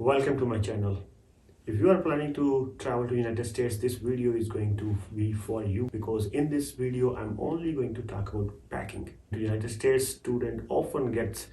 Welcome to my channel. If you are planning to travel to United States, this video is going to be for you because in this video I'm only going to talk about packing. The United States student often gets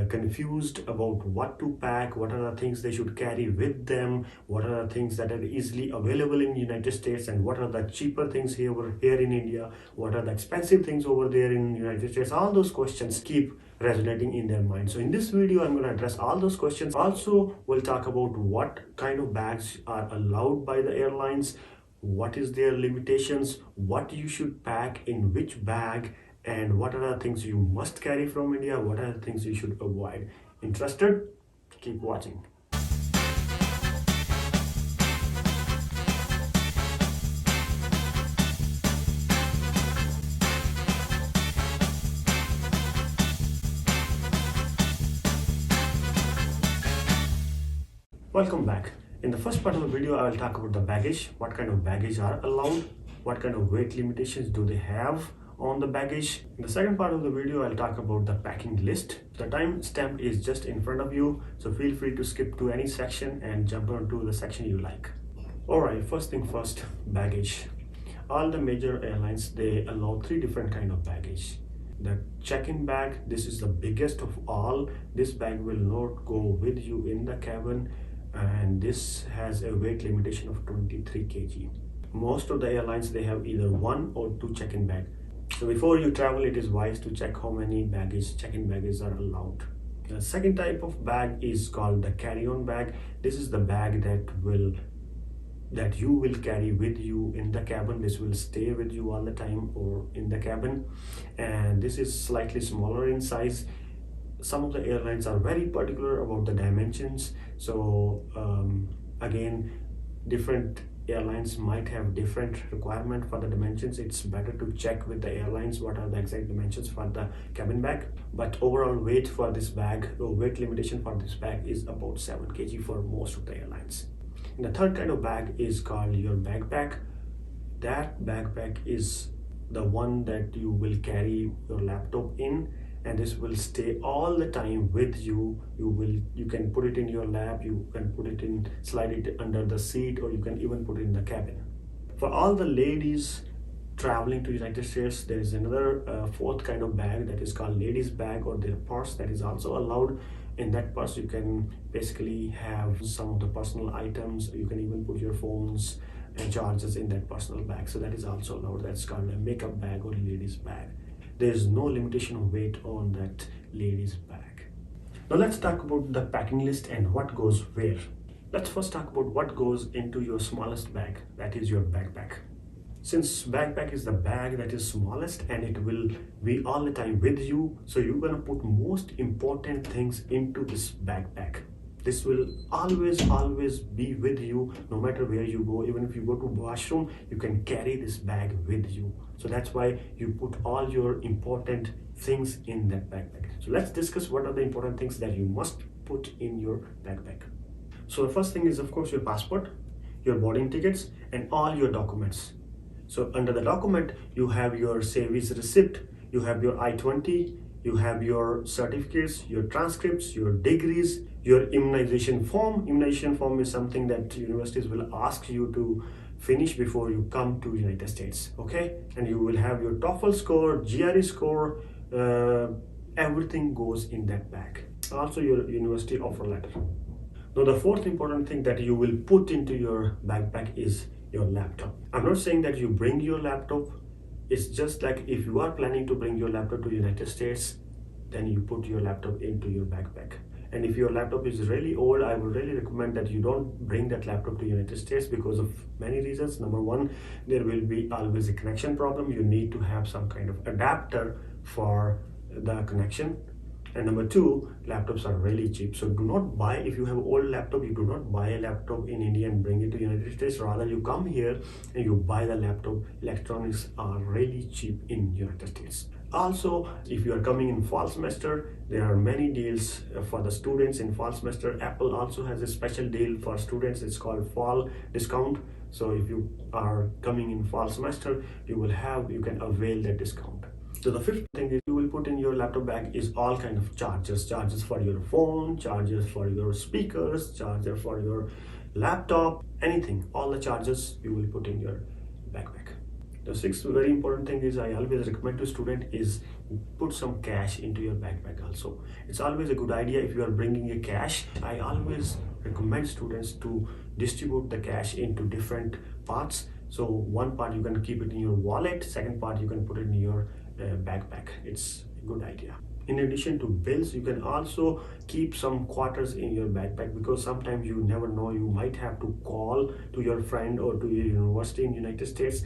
confused about what to pack, what are the things they should carry with them, what are the things that are easily available in United States, and what are the cheaper things here in India, what are the expensive things over there in United States. All those questions keep resonating in their mind. So in this video, I'm going to address all those questions. Also, we'll talk about what kind of bags are allowed by the airlines, what is their limitations, what you should pack in which bag, and what are the things you must carry from India, what are the things you should avoid. Interested? Keep watching. Welcome back. In the first part of the video, I will talk about the baggage, what kind of baggage are allowed, what kind of weight limitations do they have on the baggage. In the second part of the video, I'll talk about the packing list. The time stamp is just in front of you, so feel free to skip to any section and jump onto the section you like. Alright, first thing first, baggage. All the major airlines, they allow three different kind of baggage. The check-in bag, this is the biggest of all. This bag will not go with you in the cabin, and this has a weight limitation of 23 kg. Most of the airlines, they have either one or two check-in bag. So before you travel, it is wise to check how many check-in baggage are allowed. The second type of bag is called the carry-on bag. This is the bag that you will carry with you in the cabin. This will stay with you all the time or in the cabin, and this is slightly smaller in size. Some of the airlines are very particular about the dimensions, so again, different airlines might have different requirement for the dimensions. It's better to check with the airlines what are the exact dimensions for the cabin bag, but overall weight for this bag, or weight limitation for this bag, is about 7 kg for most of the airlines. And the third kind of bag is called your backpack. That backpack is the one that you will carry your laptop in, and this will stay all the time with you. You can put it in your lap, you can slide it under the seat, or you can even put it in the cabin. For all the ladies traveling to United States, there is another fourth kind of bag that is called ladies bag, or their purse, that is also allowed. In that purse, you can basically have some of the personal items. You can even put your phones and chargers in that personal bag, so that is also allowed. That's called a makeup bag or ladies bag. There's no limitation of weight on that ladies bag. Now let's talk about the packing list and what goes where. Let's first talk about what goes into your smallest bag, that is your backpack. Since backpack is the bag that is smallest and it will be all the time with you, so you're gonna put most important things into this backpack. This will always be with you no matter where you go. Even if you go to washroom, you can carry this bag with you. So that's why you put all your important things in that backpack. So let's discuss what are the important things that you must put in your backpack. So the first thing is, of course, your passport, your boarding tickets, and all your documents. So under the document, you have your service receipt, you have your I-20, you have your certificates, your transcripts, your degrees, your immunization form. Immunization form is something that universities will ask you to finish before you come to United States, okay? And you will have your TOEFL score, GRE score, everything goes in that bag. Also your university offer letter. Now the fourth important thing that you will put into your backpack is your laptop. I'm not saying that you bring your laptop. It's just like if you are planning to bring your laptop to United States, then you put your laptop into your backpack. And if your laptop is really old, I would really recommend that you don't bring that laptop to United States because of many reasons. Number one, there will be always a connection problem. You need to have some kind of adapter for the connection. And number two, laptops are really cheap. So do not buy, if you have an old laptop, you do not buy a laptop in India and bring it to United States. Rather, you come here and you buy the laptop. Electronics are really cheap in United States. Also, if you are coming in fall semester, there are many deals for the students in fall semester. Apple also has a special deal for students. It's called fall discount. So if you are coming in fall semester, you can avail that discount. So the fifth thing is you will put in your laptop bag is all kind of chargers for your phone, chargers for your speakers, charger for your laptop, anything, all the chargers you will put in your backpack. The sixth very important thing is I always recommend to student is put some cash into your backpack also. It's always a good idea if you are bringing a cash. I always recommend students to distribute the cash into different parts. So one part you can keep it in your wallet, second part you can put it in your backpack. It's a good idea. In addition to bills, you can also keep some quarters in your backpack, because sometimes you never know, you might have to call to your friend or to your university in United States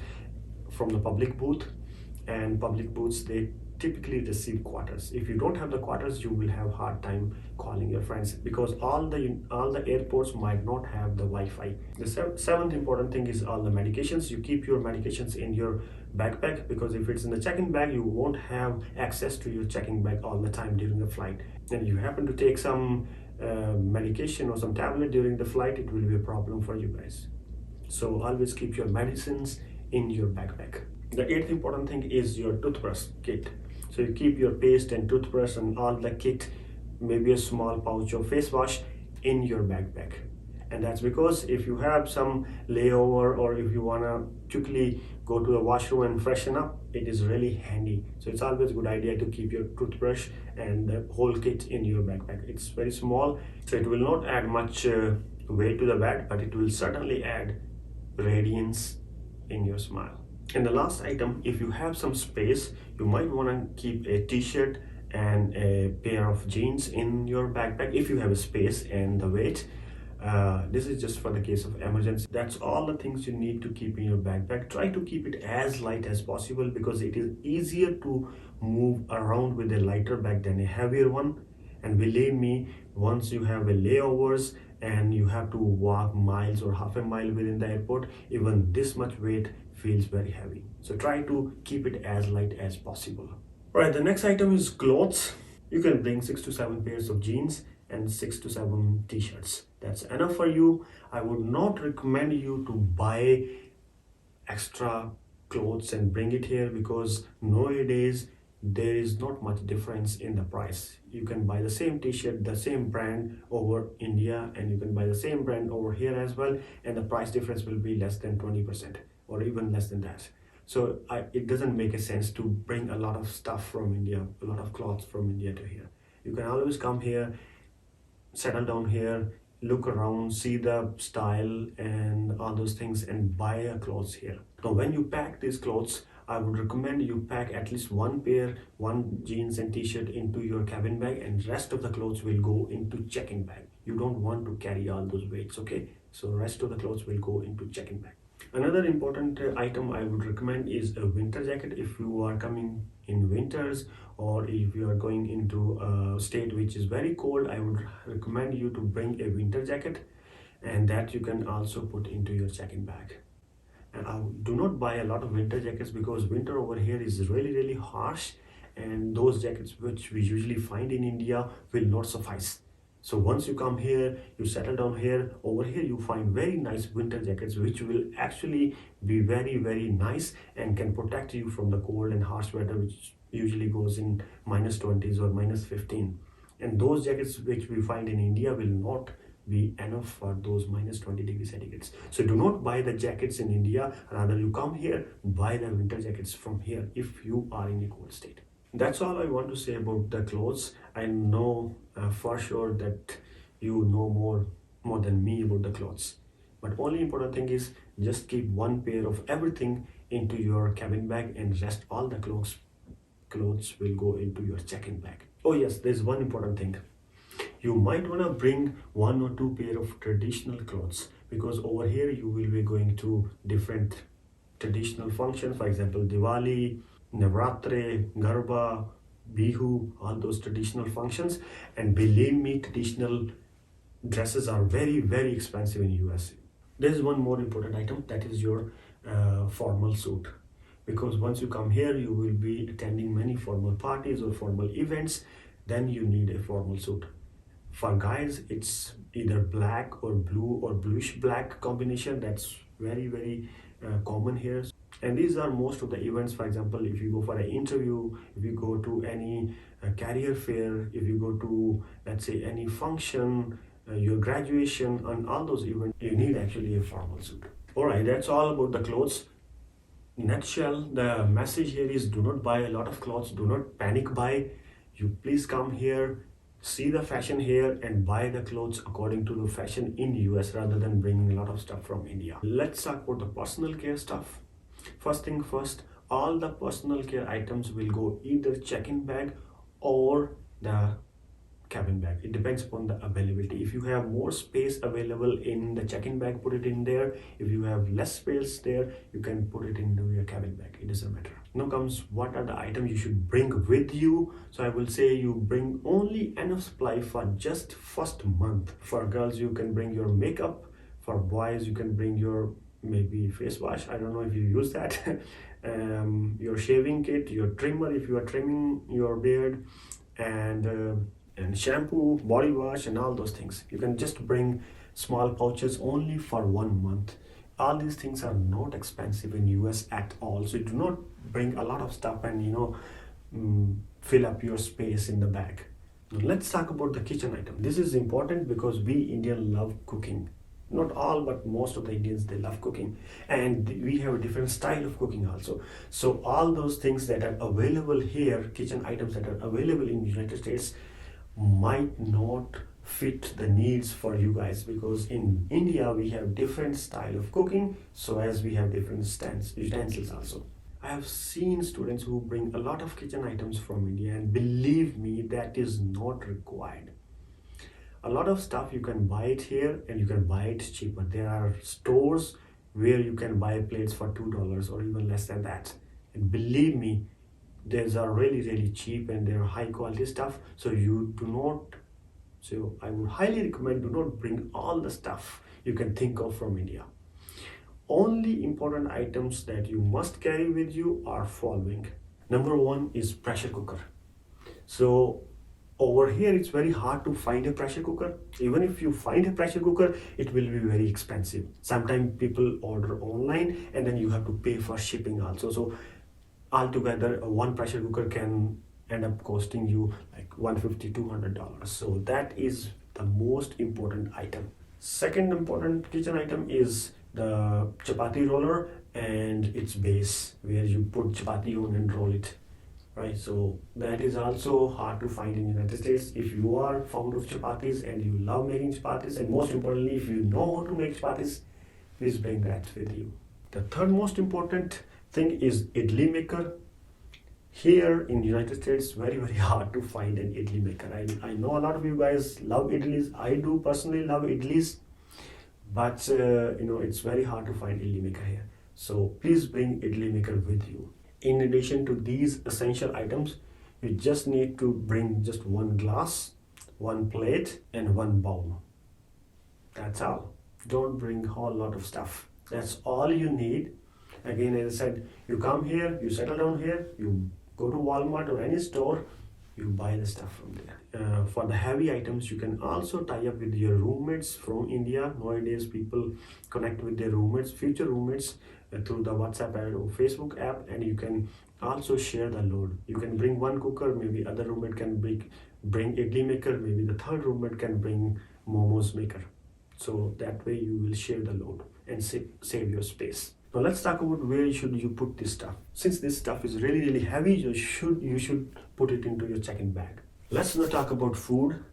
from the public booth, and public booths they typically receive quarters. If you don't have the quarters, you will have hard time calling your friends, because all the airports might not have the Wi-Fi. The seventh important thing is all the medications. You keep your medications in your backpack, because if it's in the check-in bag, you won't have access to your check-in bag all the time during the flight. And you happen to take some medication or some tablet during the flight, it will be a problem for you guys. So always keep your medicines in your backpack. The eighth important thing is your toothbrush kit. So you keep your paste and toothbrush and all the kit, maybe a small pouch of face wash in your backpack. And that's because if you have some layover or if you want to quickly go to the washroom and freshen up, it is really handy. So it's always a good idea to keep your toothbrush and the whole kit in your backpack. It's very small, so it will not add much weight to the bag, but it will certainly add radiance in your smile. And the last item, if you have some space, you might want to keep a t-shirt and a pair of jeans in your backpack if you have a space and the weight. This is just for the case of emergency. That's all the things you need to keep in your backpack. Try to keep it as light as possible, because it is easier to move around with a lighter bag than a heavier one. And believe me, once you have a layovers and you have to walk miles or half a mile within the airport, even this much weight feels very heavy. So try to keep it as light as possible. Right, the next item is clothes. You can bring 6 to 7 pairs of jeans and 6 to 7 t-shirts. That's enough for you. I would not recommend you to buy extra clothes and bring it here, because nowadays there is not much difference in the price. You can buy the same t-shirt, the same brand over India, and you can buy the same brand over here as well, and the price difference will be less than 20% or even less than that. So it doesn't make a sense to bring a lot of stuff from India, a lot of clothes from India to here. You can always come here, settle down here, look around, see the style and all those things, and buy a clothes here. Now when you pack these clothes, I would recommend you pack at least one jeans and t-shirt into your cabin bag, and rest of the clothes will go into check-in bag. You don't want to carry all those weights, okay? So rest of the clothes will go into check-in bag. Another important item I would recommend is a winter jacket. If you are coming in winters, or if you are going into a state which is very cold, I would recommend you to bring a winter jacket, and that you can also put into your check-in bag. And do not buy a lot of winter jackets, because winter over here is really harsh, and those jackets which we usually find in India will not suffice. So once you come here, you settle down here, over here you find very nice winter jackets which will actually be very nice and can protect you from the cold and harsh weather, which usually goes in -20s or -15. And those jackets which we find in India will not be enough for those -20 degree centigrades. So do not buy the jackets in India, rather you come here, buy the winter jackets from here if you are in a cold state. That's all I want to say about the clothes. I know for sure that you know more than me about the clothes, but only important thing is just keep one pair of everything into your cabin bag, and rest all the clothes will go into your check-in bag. Oh yes, there's one important thing. You might want to bring 1 or 2 pair of traditional clothes, because over here you will be going to different traditional functions, for example Diwali, Navratri, Garba, Bihu, all those traditional functions. And believe me, traditional dresses are very expensive in US. There is one more important item, that is your formal suit, because once you come here you will be attending many formal parties or formal events, then you need a formal suit. For guys, it's either black or blue or bluish black combination. That's very common here. And these are most of the events. For example, if you go for an interview, if you go to any career fair, if you go to, let's say, any function, your graduation, and all those events, you need actually a formal suit. All right, that's all about the clothes. Nutshell, the message here is, do not buy a lot of clothes, do not panic buy. You please come here, see the fashion here, and buy the clothes according to the fashion in US rather than bringing a lot of stuff from India. Let's talk about the personal care stuff. First thing first, all the personal care items will go either check-in bag or the cabin bag. It depends upon the availability. If you have more space available in the check-in bag, put it in there. If you have less space there, you can put it into your cabin bag. It doesn't matter. Now comes what are the items you should bring with you. So I will say you bring only enough supply for just first month. For girls, you can bring your makeup. For boys, you can bring your maybe face wash. I don't know if you use that. Your shaving kit, your trimmer if you are trimming your beard, and shampoo, body wash, and all those things. You can just bring small pouches only for 1 month. All these things are not expensive in US at all. So you do not bring a lot of stuff and fill up your space in the bag. Now let's talk about the kitchen item. This is important because we Indians love cooking. Not all, but most of the Indians, they love cooking, and we have a different style of cooking also. So all those things that are available here, kitchen items that are available in the United States, might not fit the needs for you guys, because in India we have different style of cooking, so as we have different utensils also. I have seen students who bring a lot of kitchen items from India, and believe me, that is not required. A lot of stuff you can buy it here and you can buy it cheaper. There are stores where you can buy plates for $2 or even less than that. And believe me, these are really cheap and they're high quality stuff. So I would highly recommend, do not bring all the stuff you can think of from India. Only important items that you must carry with you are following. Number one is pressure cooker. So over here, it's very hard to find a pressure cooker. Even if you find a pressure cooker, it will be very expensive. Sometimes people order online and then you have to pay for shipping also. So altogether, one pressure cooker can end up costing you like $150, $200. So that is the most important item. Second important kitchen item is the chapati roller and its base, where you put chapati on and roll it. Right, so that is also hard to find in the United States. If you are fond of chapatis and you love making chapatis, and most importantly, if you know how to make chapatis, please bring that with you. The third most important thing is idli maker. Here in the United States, very hard to find an idli maker. I know a lot of you guys love idlis. I do personally love idlis, but it's very hard to find idli maker here. So please bring idli maker with you. In addition to these essential items, you just need to bring just one glass, one plate, and one bowl. That's all. Don't bring a whole lot of stuff. That's all you need. Again, as I said, you come here, you settle down here, you go to Walmart or any store, you buy the stuff from there. For the heavy items, you can also tie up with your roommates from India. Nowadays, people connect with their roommates, future roommates, through the WhatsApp or Facebook app, and you can also share the load. You can bring one cooker, maybe other roommate can bring idli maker, maybe the third roommate can bring momos maker. So that way you will share the load and save your space. Now let's talk about where should you put this stuff. Since this stuff is really heavy, you should put it into your check-in bag. Let's now talk about food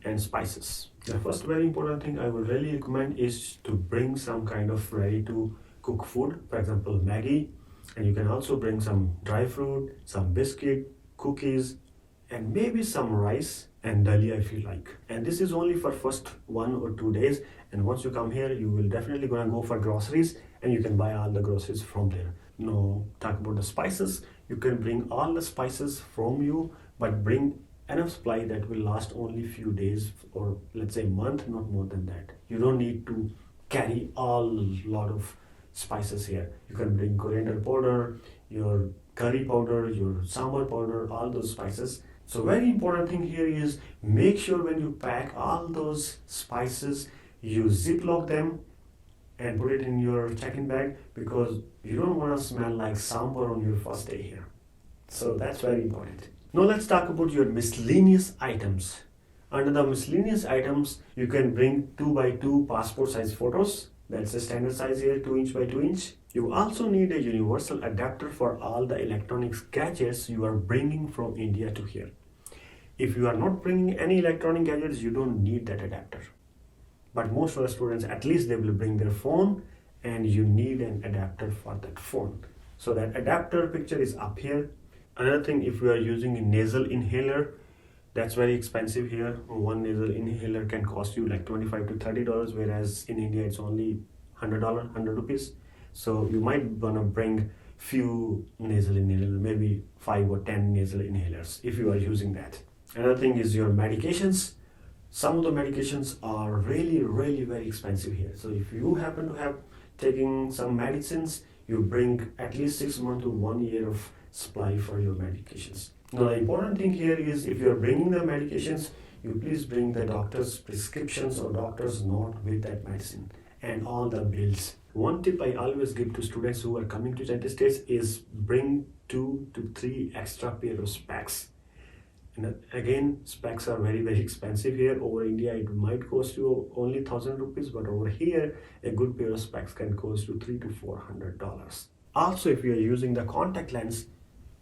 and spices. The first very important thing I would really recommend is to bring some kind of ready to cook food, for example Maggi, and you can also bring some dry fruit, some biscuit, cookies, and maybe some rice and dalia if you like. And this is only for first 1 or 2 days, and once you come here you will definitely gonna go for groceries and you can buy all the groceries from there. Now talk about the spices. You can bring all the spices from you, but bring enough supply that will last only few days or let's say month, not more than that. You don't need to carry a lot of spices here. You can bring coriander powder, your curry powder, your sambar powder, all those spices. So very important thing here is make sure when you pack all those spices, you ziplock them and put it in your check-in bag because you don't want to smell like sambar on your first day here. So that's very important. Now let's talk about your miscellaneous items. Under the miscellaneous items, you can bring 2x2 passport size photos. That's the standard size here, 2 inch by 2 inch. You also need a universal adapter for all the electronics gadgets you are bringing from India to here. If you are not bringing any electronic gadgets, you don't need that adapter. But most of the students, at least they will bring their phone, and you need an adapter for that phone. So that adapter picture is up here. Another thing, if you are using a nasal inhaler, that's very expensive here. One nasal inhaler can cost you like $25 to $30, whereas in India it's only $100, 100 rupees. So you might wanna bring few nasal inhalers, maybe 5 or 10 nasal inhalers if you are using that. Another thing is your medications. Some of the medications are really very expensive here. So if you happen to have taking some medicines, you bring at least 6 months to 1 year of supply for your medications. Now the important thing here is if you are bringing the medications, you please bring the doctor's prescriptions or doctor's note with that medicine and all the bills. One tip I always give to students who are coming to United States is bring 2 to 3 extra pair of specs. And again, specs are very expensive here. Over India, it might cost you only 1,000 rupees, but over here, a good pair of specs can cost you $300 to $400. Also, if you are using the contact lens,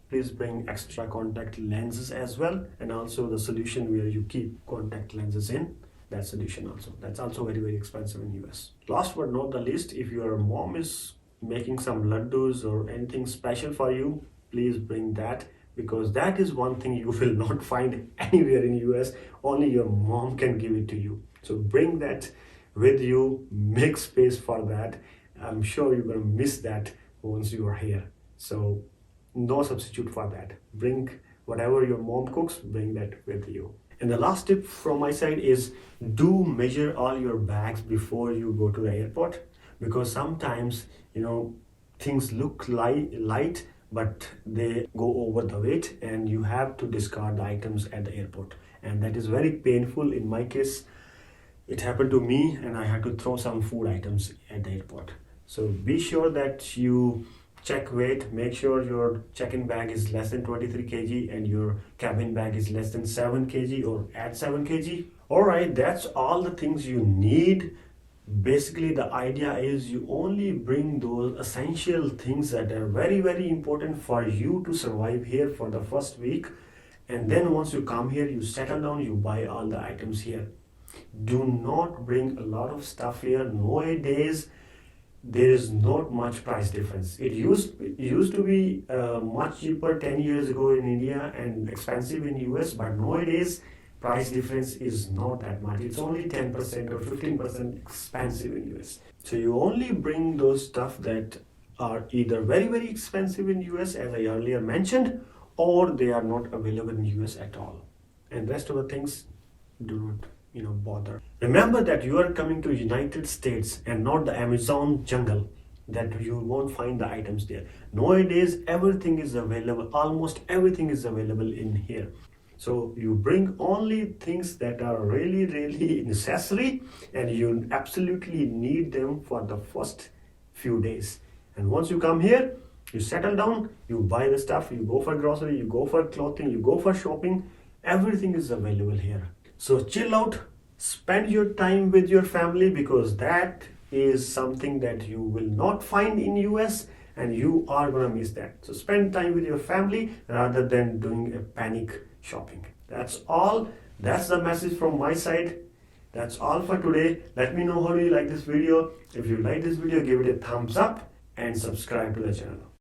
please bring extra contact lenses as well, and also the solution where you keep contact lenses in, that solution also. That's also very expensive in US. Last but not the least, if your mom is making some laddus or anything special for you, please bring that, because that is one thing you will not find anywhere in US. Only your mom can give it to you. So bring that with you, make space for that. I'm sure you're gonna miss that once you are here. So no substitute for that. Bring whatever your mom cooks, bring that with you. And the last tip from my side is do measure all your bags before you go to the airport, because sometimes, you know, things look light, but they go over the weight and you have to discard the items at the airport. And that is very painful. In my case, it happened to me and I had to throw some food items at the airport. So be sure that you check weight, make sure your check-in bag is less than 23 kg and your cabin bag is less than 7 kg or at 7 kg. Alright, that's all the things you need. Basically, the idea is you only bring those essential things that are very important for you to survive here for the first week. And then once you come here, you settle down, you buy all the items here. Do not bring a lot of stuff here. Nowadays, there is not much price difference. It used to be much cheaper 10 years ago in India and expensive in US, but nowadays price difference is not that much. It's only 10% or 15% expensive in US. So you only bring those stuff that are either very expensive in US, as I earlier mentioned, or they are not available in US at all. And rest of the things, do not bother. Remember that you are coming to United States and not the Amazon jungle, that you won't find the items there. Nowadays, everything is available, almost everything is available in here. So you bring only things that are really necessary and you absolutely need them for the first few days. And once you come here, you settle down, you buy the stuff, you go for grocery, you go for clothing, you go for shopping, everything is available here. So chill out, spend your time with your family, because that is something that you will not find in US and you are gonna miss that. So spend time with your family rather than doing a panic shopping. That's all. That's the message from my side. That's all for today. Let me know how do you like this video. If you like this video, give it a thumbs up and subscribe to the channel.